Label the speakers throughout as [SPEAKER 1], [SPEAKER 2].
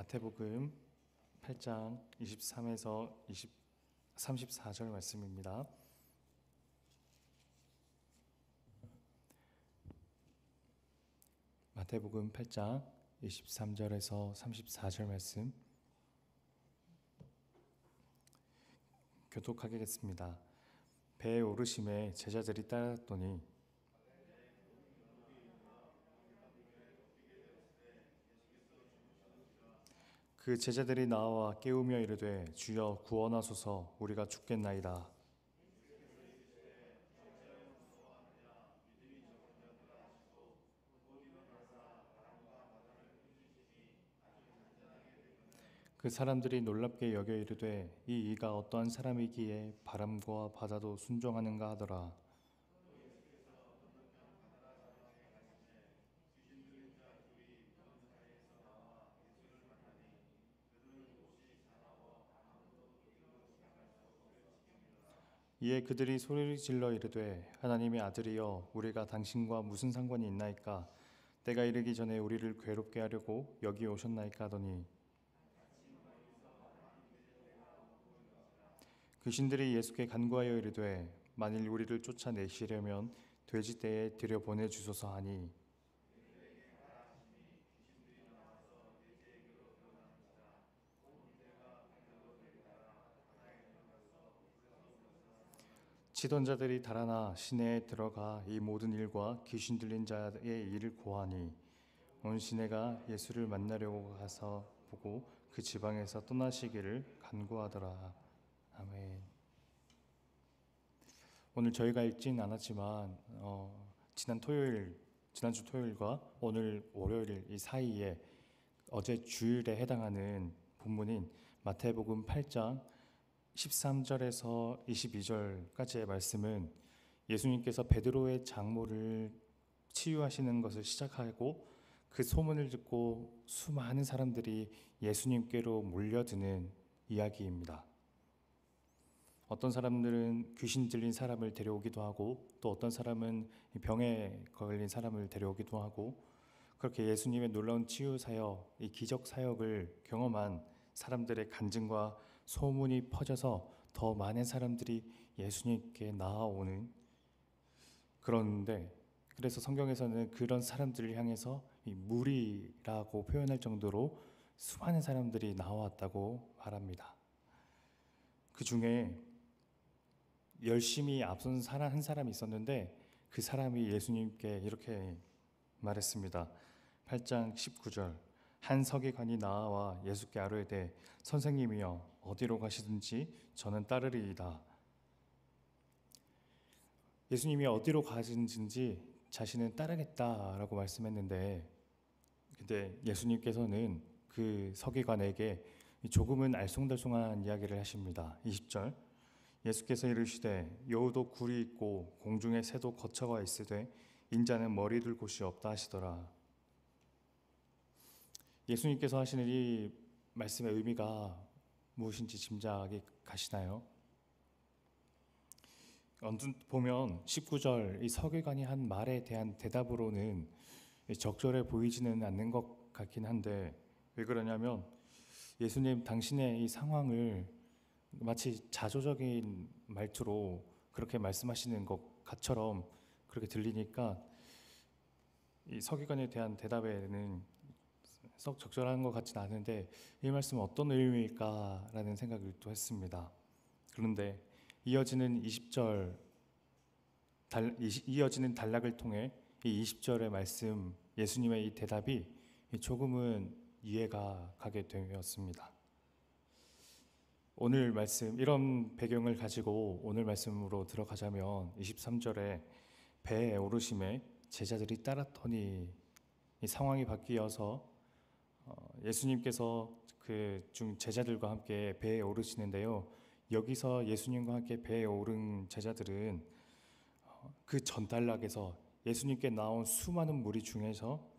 [SPEAKER 1] 마태복음 8장 23에서 34절 말씀입니다. 마태복음 8장 23절에서 34절 말씀 교독하겠습니다. 배에 오르심에 제자들이 따랐더니 그 제자들이 나와 깨우며 이르되 주여 구원하소서 우리가 죽겠나이다. 그 사람들이 놀랍게 여겨 이르되 이 이가 어떠한 사람이기에 바람과 바다도 순종하는가 하더라. 이에 그들이 소리를 질러 이르되 하나님의 아들이여 우리가 당신과 무슨 상관이 있나이까? 때가 이르기 전에 우리를 괴롭게 하려고 여기 오셨나이까 하더니 귀신들이 예수께 간구하여 이르되 만일 우리를 쫓아내시려면 돼지떼에 들여보내 주소서 하니 치던 자들이 달아나 시내에 들어가 이 모든 일과 귀신 들린 자의 일을 고하니 온 시내가 예수를 만나려고 가서 보고 그 지방에서 떠나시기를 간구하더라. 아멘. 오늘 저희가 읽진 않았지만 지난주 토요일과 오늘 월요일 이 사이에 어제 주일에 해당하는 본문인 마태복음 8장 13절에서 22절까지의 말씀은 예수님께서 베드로의 장모를 치유하시는 것을 시작하고 그 소문을 듣고 수많은 사람들이 예수님께로 몰려드는 이야기입니다. 어떤 사람들은 귀신 들린 사람을 데려오기도 하고 또 어떤 사람은 병에 걸린 사람을 데려오기도 하고 그렇게 예수님의 놀라운 치유 사역, 이 기적 사역을 경험한 사람들의 간증과 소문이 퍼져서 더 많은 사람들이 예수님께 나아오는 그런데 그래서 성경에서는 그런 사람들을 향해서 이 무리라고 표현할 정도로 수많은 사람들이 나왔다고 말합니다. 그 중에 열심히 앞선 한 사람이 있었는데 그 사람이 예수님께 이렇게 말했습니다. 8장 19절 한 서기관이 나와 예수께 아뢰되 선생님이여 어디로 가시든지 저는 따르리이다. 예수님이 어디로 가시든지 자신은 따르겠다라고 말씀했는데 근데 예수님께서는 그 서기관에게 조금은 알쏭달쏭한 이야기를 하십니다. 20절 예수께서 이르시되 여우도 굴이 있고 공중에 새도 거처가 있으되 인자는 머리 둘 곳이 없다 하시더라. 예수님께서 하시는 이 말씀의 의미가 무엇인지 짐작이 가시나요? 언뜻 보면 19절 이 서기관이 한 말에 대한 대답으로는 적절해 보이지는 않는 것 같긴 한데 왜 그러냐면 예수님 당신의 이 상황을 마치 자조적인 말투로 그렇게 말씀하시는 것처럼 그렇게 들리니까 이 서기관에 대한 대답에는 썩 적절한 것 같지는 않은데 이 말씀은 어떤 의미일까라는 생각을 또 했습니다. 그런데 이어지는 단락을 통해 이 20절의 말씀 예수님의 이 대답이 조금은 이해가 가게 되었습니다. 오늘 말씀 이런 배경을 가지고 오늘 말씀으로 들어가자면 23절에 배에 오르심에 제자들이 따랐더니 이 상황이 바뀌어서 예수님께서 그 중 제자들과 함께 배에 오르시는데요. 여기서 예수님과 함께 배에 오른 제자들은 그 전단락에서 예수님께 나온 수많은 무리 중에서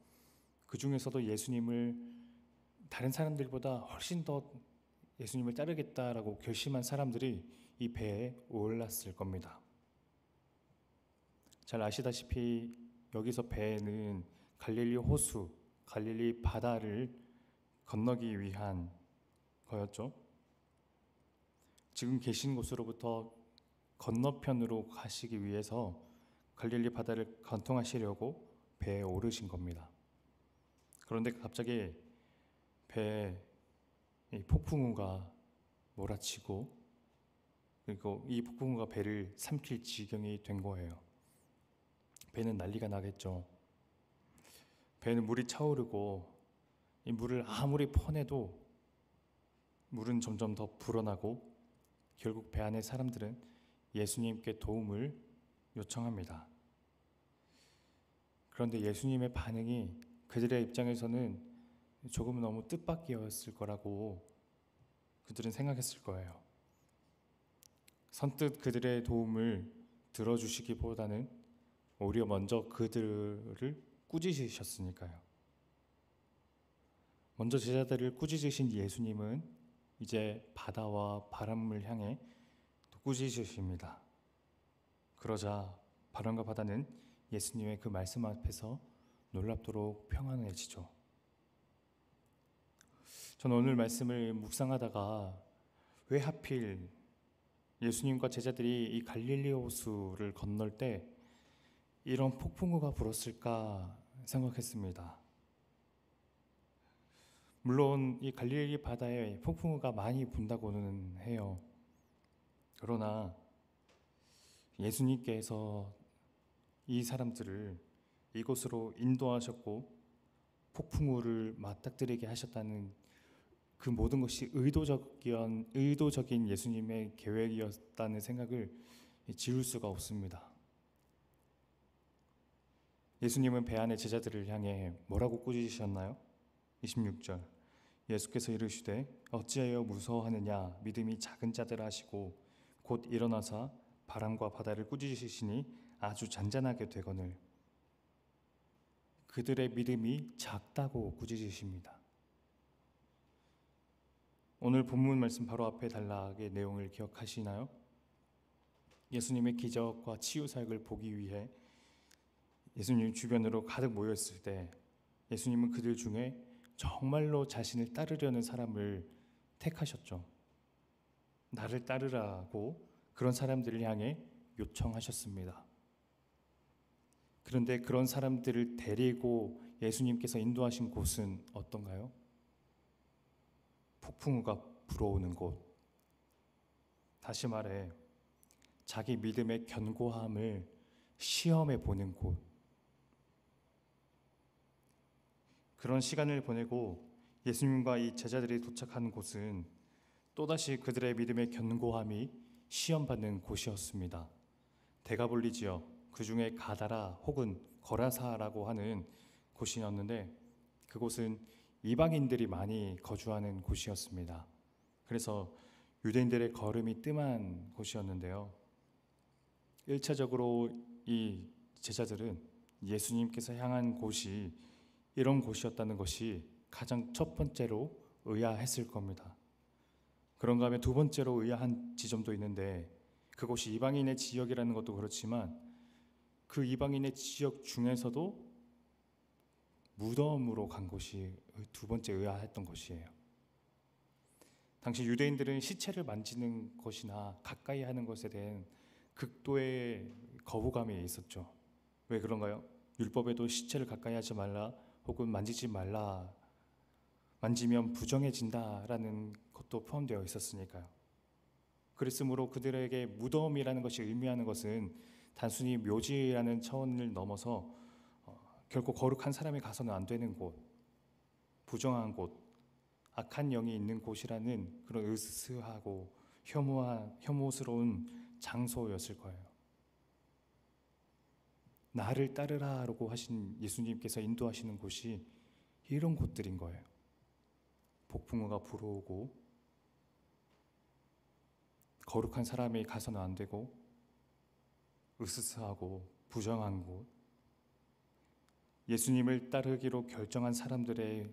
[SPEAKER 1] 그 중에서도 예수님을 다른 사람들보다 훨씬 더 예수님을 따르겠다라고 결심한 사람들이 이 배에 올랐을 겁니다. 잘 아시다시피 여기서 배에는 갈릴리 호수, 갈릴리 바다를 건너기 위한 거였죠. 지금 계신 곳으로부터 건너편으로 가시기 위해서 갈릴리 바다를 관통하시려고 배에 오르신 겁니다. 그런데 갑자기 배에 이 폭풍우가 몰아치고, 그리고 이 폭풍우가 배를 삼킬 지경이 된 거예요. 배는 난리가 나겠죠. 배는 물이 차오르고, 이 물을 아무리 퍼내도 물은 점점 더 불어나고, 결국 배 안의 사람들은 예수님께 도움을 요청합니다. 그런데 예수님의 반응이 그들의 입장에서는 조금 너무 뜻밖이었을 거라고 그들은 생각했을 거예요. 선뜻 그들의 도움을 들어주시기보다는 오히려 먼저 그들을 꾸짖으셨으니까요. 먼저 제자들을 꾸짖으신 예수님은 이제 바다와 바람을 향해 또 꾸짖으십니다. 그러자 바람과 바다는 예수님의 그 말씀 앞에서 놀랍도록 평안해지죠. 저는 오늘 말씀을 묵상하다가 왜 하필 예수님과 제자들이 이 갈릴리 호수를 건널 때 이런 폭풍우가 불었을까 생각했습니다. 물론 이 갈릴리 바다에 폭풍우가 많이 분다고는 해요. 그러나 예수님께서 이 사람들을 이곳으로 인도하셨고 폭풍우를 맞닥뜨리게 하셨다는 그 모든 것이 의도적인 예수님의 계획이었다는 생각을 지울 수가 없습니다. 예수님은 배 안의 제자들을 향해 뭐라고 꾸짖으셨나요? 26절, 예수께서 이르시되 어찌하여 무서워하느냐, 믿음이 작은 자들아 하시고 곧 일어나사 바람과 바다를 꾸짖으시니 아주 잔잔하게 되거늘. 그들의 믿음이 작다고 꾸짖으십니다. 오늘 본문 말씀 바로 앞에 단락의 내용을 기억하시나요? 예수님의 기적과 치유 사역을 보기 위해 예수님 주변으로 가득 모였을 때 예수님은 그들 중에 정말로 자신을 따르려는 사람을 택하셨죠. 나를 따르라고 그런 사람들을 향해 요청하셨습니다. 그런데 그런 사람들을 데리고 예수님께서 인도하신 곳은 어떤가요? 폭풍우가 불어오는 곳. 다시 말해 자기 믿음의 견고함을 시험해 보는 곳. 그런 시간을 보내고 예수님과 이 제자들이 도착한 곳은 또다시 그들의 믿음의 견고함이 시험받는 곳이었습니다. 데가볼리 지역, 그 중에 가다라 혹은 거라사라고 하는 곳이었는데 그곳은 이방인들이 많이 거주하는 곳이었습니다. 그래서 유대인들의 걸음이 뜸한 곳이었는데요. 1차적으로 이 제자들은 예수님께서 향한 곳이 이런 곳이었다는 것이 가장 첫 번째로 의아했을 겁니다. 그런가 하면 두 번째로 의아한 지점도 있는데 그곳이 이방인의 지역이라는 것도 그렇지만 그 이방인의 지역 중에서도 무덤으로 간 곳이 두 번째 의아했던 것이에요. 당시 유대인들은 시체를 만지는 것이나 가까이 하는 것에 대한 극도의 거부감이 있었죠. 왜 그런가요? 율법에도 시체를 가까이 하지 말라 혹은 만지지 말라, 만지면 부정해진다라는 것도 포함되어 있었으니까요. 그랬으므로 그들에게 무덤이라는 것이 의미하는 것은 단순히 묘지라는 차원을 넘어서 결코 거룩한 사람이 가서는 안 되는 곳, 부정한 곳, 악한 영이 있는 곳이라는 그런 으스스하고 혐오스러운 장소였을 거예요. 나를 따르라라고 하신 예수님께서 인도하시는 곳이 이런 곳들인 거예요. 폭풍우가 불어오고 거룩한 사람이 가서는 안 되고 으스스하고 부정한 곳, 예수님을 따르기로 결정한 사람들의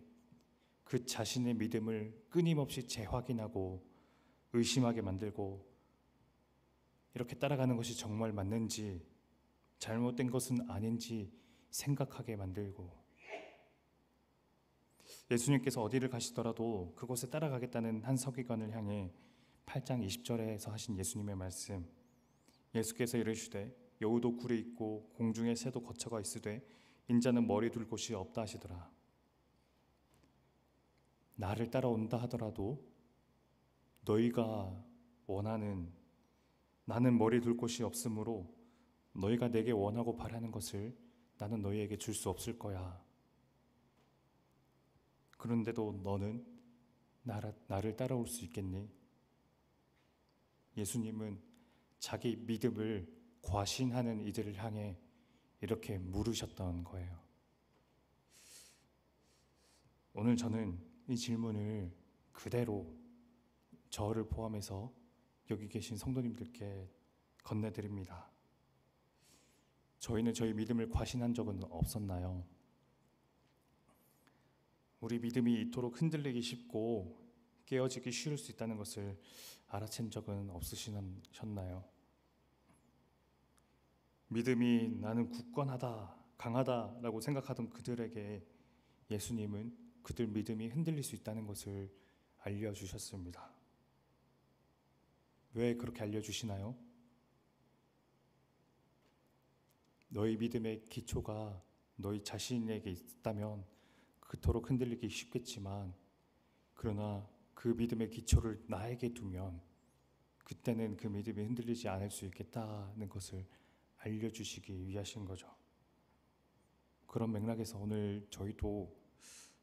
[SPEAKER 1] 그 자신의 믿음을 끊임없이 재확인하고 의심하게 만들고 이렇게 따라가는 것이 정말 맞는지 잘못된 것은 아닌지 생각하게 만들고 예수님께서 어디를 가시더라도 그곳에 따라가겠다는 한 서기관을 향해 8장 20절에서 하신 예수님의 말씀, 예수께서 이르시되 여우도 굴에 있고 공중에 새도 거처가 있으되 인자는 머리 둘 곳이 없다 하시더라. 나를 따라온다 하더라도 너희가 원하는, 나는 머리 둘 곳이 없으므로 너희가 내게 원하고 바라는 것을 나는 너희에게 줄 수 없을 거야. 그런데도 너는 나를 따라올 수 있겠니? 예수님은 자기 믿음을 과신하는 이들을 향해 이렇게 물으셨던 거예요. 오늘 저는 이 질문을 그대로 저를 포함해서 여기 계신 성도님들께 건네드립니다. 저희는 저희 믿음을 과신한 적은 없었나요? 우리 믿음이 이토록 흔들리기 쉽고 깨어지기 쉬울 수 있다는 것을 알아챈 적은 없으셨나요? 믿음이 나는 굳건하다, 강하다라고 생각하던 그들에게 예수님은 그들 믿음이 흔들릴 수 있다는 것을 알려주셨습니다. 왜 그렇게 알려주시나요? 너희 믿음의 기초가 너희 자신에게 있다면 그토록 흔들리기 쉽겠지만, 그러나 그 믿음의 기초를 나에게 두면 그때는 그 믿음이 흔들리지 않을 수 있겠다는 것을 알려주시기 위하신 거죠. 그런 맥락에서 오늘 저희도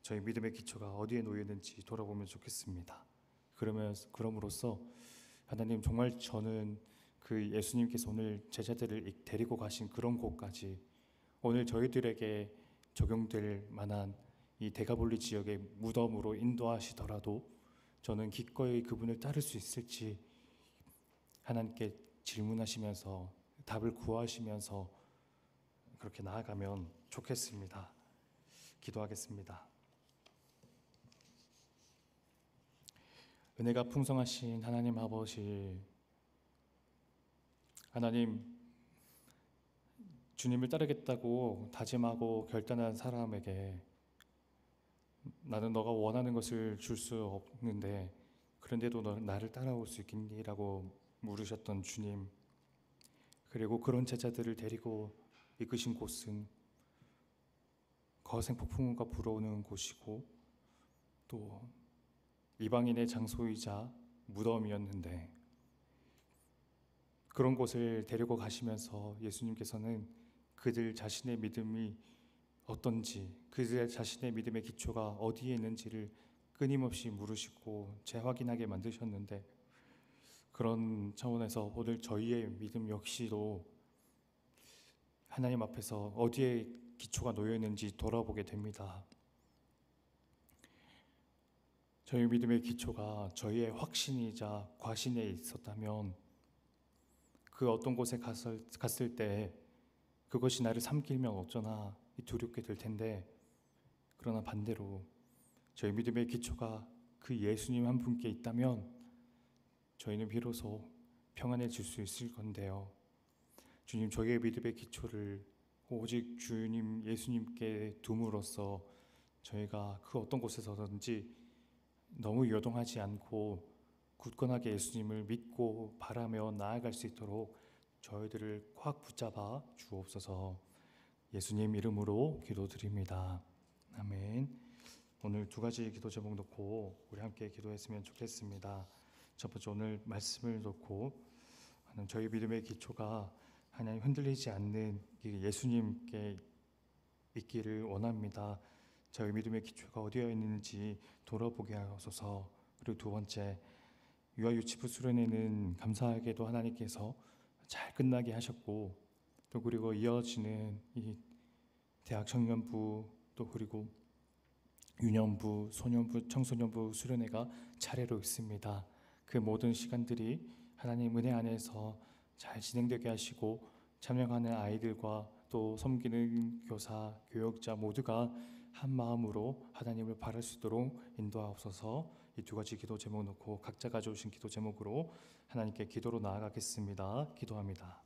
[SPEAKER 1] 저희 믿음의 기초가 어디에 놓여 있는지 돌아보면 좋겠습니다. 그럼으로써 하나님, 정말 저는 그 예수님께서 오늘 제자들을 데리고 가신 그런 곳까지 오늘 저희들에게 적용될 만한 이 데가볼리 지역의 무덤으로 인도하시더라도 저는 기꺼이 그분을 따를 수 있을지 하나님께 질문하시면서 답을 구하시면서 그렇게 나아가면 좋겠습니다. 기도하겠습니다. 은혜가 풍성하신 하나님 아버지, 하나님, 주님을 따르겠다고 다짐하고 결단한 사람에게 나는 너가 원하는 것을 줄 수 없는데 그런데도 너 나를 따라올 수 있겠니? 라고 물으셨던 주님, 그리고 그런 제자들을 데리고 이끄신 곳은 거센 폭풍우가 불어오는 곳이고 또 이방인의 장소이자 무덤이었는데, 그런 곳을 데리고 가시면서 예수님께서는 그들 자신의 믿음이 어떤지, 그들 자신의 믿음의 기초가 어디에 있는지를 끊임없이 물으시고 재확인하게 만드셨는데, 그런 차원에서 오늘 저희의 믿음 역시도 하나님 앞에서 어디에 기초가 놓여 있는지 돌아보게 됩니다. 저희 믿음의 기초가 저희의 확신이자 과신에 있었다면 그 어떤 곳에 갔을 때 그것이 나를 삼키면 어쩌나 두렵게 될 텐데, 그러나 반대로 저희 믿음의 기초가 그 예수님 한 분께 있다면 저희는 비로소 평안해질 수 있을 건데요. 주님, 저희의 믿음의 기초를 오직 주님 예수님께 둠으로써 저희가 그 어떤 곳에서든지 너무 요동하지 않고 굳건하게 예수님을 믿고 바라며 나아갈 수 있도록 저희들을 꽉 붙잡아 주옵소서. 예수님 이름으로 기도드립니다. 아멘. 오늘 두 가지 기도 제목 놓고 우리 함께 기도했으면 좋겠습니다. 첫 번째, 오늘 말씀을 놓고 저희 믿음의 기초가 하나님 흔들리지 않는 예수님께 있기를 원합니다. 저희 믿음의 기초가 어디에 있는지 돌아보게 하소서. 그리고 두 번째, 유아유치부 수련회는 감사하게도 하나님께서 잘 끝나게 하셨고, 또 그리고 이어지는 이 대학 청년부, 또 그리고 유년부, 소년부, 청소년부 수련회가 차례로 있습니다. 그 모든 시간들이 하나님 은혜 안에서 잘 진행되게 하시고, 참여하는 아이들과 또 섬기는 교사, 교역자 모두가 한 마음으로 하나님을 바랄 수 있도록 인도하옵소서. 이 두 가지 기도 제목 놓고 각자 가져오신 기도 제목으로 하나님께 기도로 나아가겠습니다. 기도합니다.